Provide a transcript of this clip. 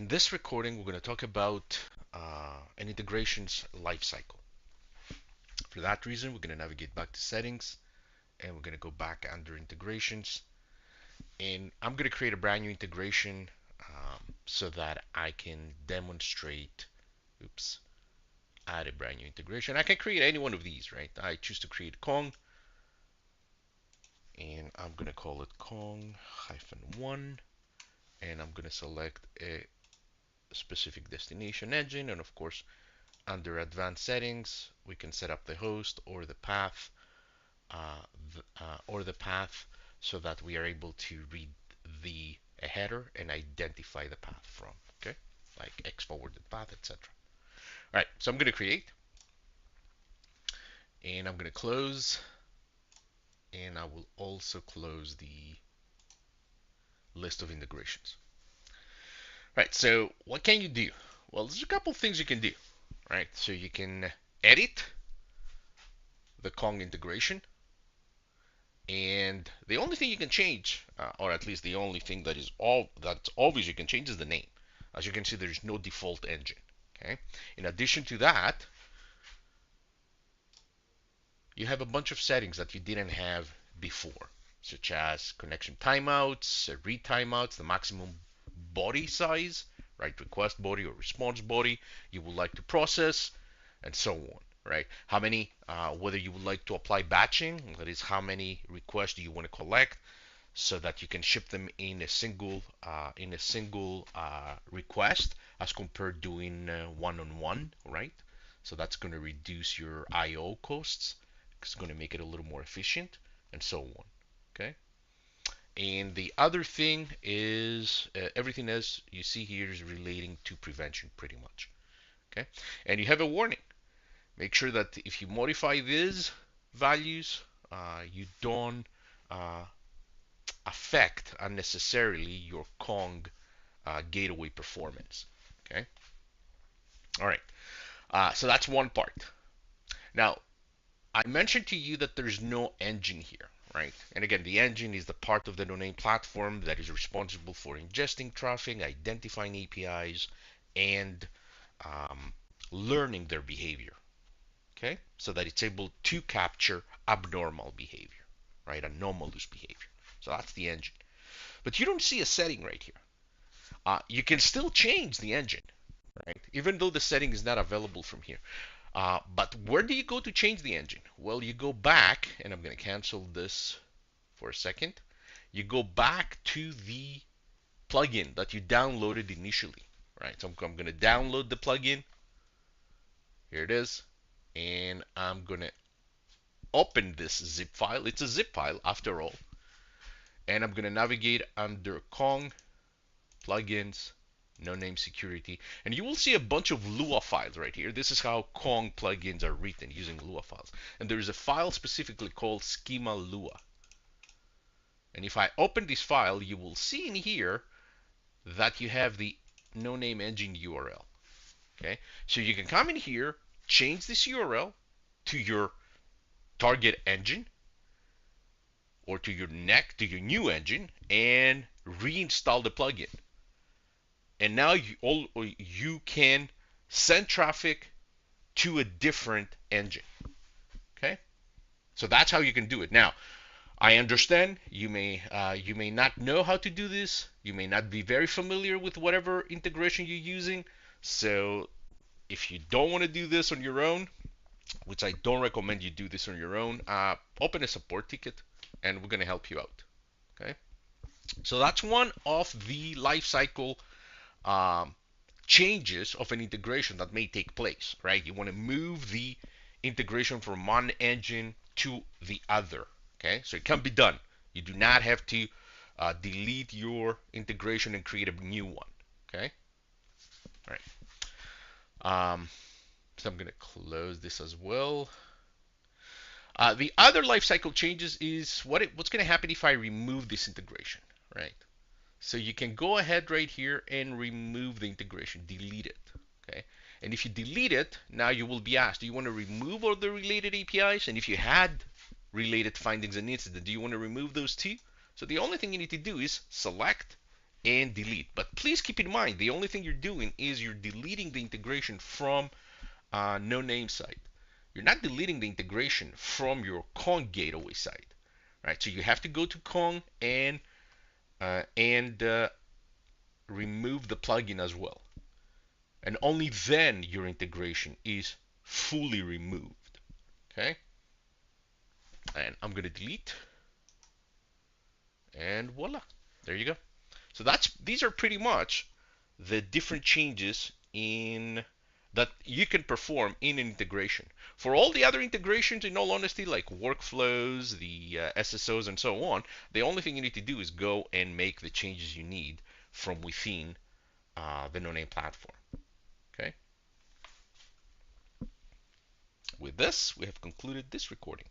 In this recording, we're going to talk about an integrations lifecycle. For that reason, we're going to navigate back to settings and we're going to go back under integrations. And I'm going to create a brand new integration so that I can demonstrate, oops, add a brand new integration. I can create any one of these, right? I choose to create Kong and I'm going to call it Kong-1 and I'm going to select a specific destination engine, and of course under advanced settings we can set up the host or the path so that we are able to read the header and identify the path from, okay, like X forwarded path, etc. All right, so I'm going to create and I'm going to close, and I will also close the list of integrations. All right, so what can you do? Well, there's a couple things you can do, right? So you can edit the Kong integration, and the only thing you can change, or at least the only thing that's obvious you can change, is the name. As you can see, there's no default engine. Okay. In addition to that, you have a bunch of settings that you didn't have before, such as connection timeouts, read timeouts, the maximum body size, right, request body or response body you would like to process, and so on, right? How many, whether you would like to apply batching, that is, how many requests do you want to collect, so that you can ship them in a single request, as compared doing one-on-one, right? So that's going to reduce your I/O costs. It's going to make it a little more efficient, and so on. Okay. And the other thing is everything else you see here is relating to prevention, pretty much. Okay. And you have a warning. Make sure that if you modify these values, you don't affect unnecessarily your Kong gateway performance. Okay. All right. So that's one part. Now, I mentioned to you that there's no engine here, right? And again, the engine is the part of the no-name platform that is responsible for ingesting traffic, identifying APIs, and um, learning their behavior. Okay, so that it's able to capture abnormal behavior, right? Anomalous behavior. So that's the engine. But you don't see a setting right here. You can still change the engine, right? Even though the setting is not available from here. But where do you go to change the engine? Well, you go back, and I'm going to cancel this for a second. You go back to the plugin that you downloaded initially, right? So I'm going to download the plugin. Here it is. And I'm going to open this zip file. It's a zip file after all. And I'm going to navigate under Kong, plugins, no name security, and you will see a bunch of Lua files right here. This is how Kong plugins are written using Lua files. And there is a file specifically called schema Lua. And if I open this file, you will see in here that you have the no name engine URL. Okay, so you can come in here, change this URL to your target engine, or to your new engine, and reinstall the plugin. And now you can send traffic to a different engine. Okay, so that's how you can do it. Now, I understand you may not know how to do this. You may not be very familiar with whatever integration you're using. So if you don't want to do this on your own, which I don't recommend you do this on your own, open a support ticket and we're going to help you out. Okay, so that's one of the lifecycle changes of an integration that may take place, right? You want to move the integration from one engine to the other, okay? So it can be done. You do not have to delete your integration and create a new one, okay? All right. So I'm going to close this as well. The other lifecycle changes is what's going to happen if I remove this integration, right? So you can go ahead right here and remove the integration, delete it, okay? And if you delete it, now you will be asked, do you want to remove all the related APIs? And if you had related findings and incidents, do you want to remove those too? So the only thing you need to do is select and delete. But please keep in mind, the only thing you're doing is you're deleting the integration from no name site. You're not deleting the integration from your Kong gateway site, right? So you have to go to Kong and remove the plugin as well, and only then your integration is fully removed. Okay, and I'm gonna delete, and voila, there you go. So these are pretty much the different changes in that you can perform in an integration. For all the other integrations, in all honesty, like workflows, the SSOs, and so on, the only thing you need to do is go and make the changes you need from within the no-name platform. Okay. With this, we have concluded this recording.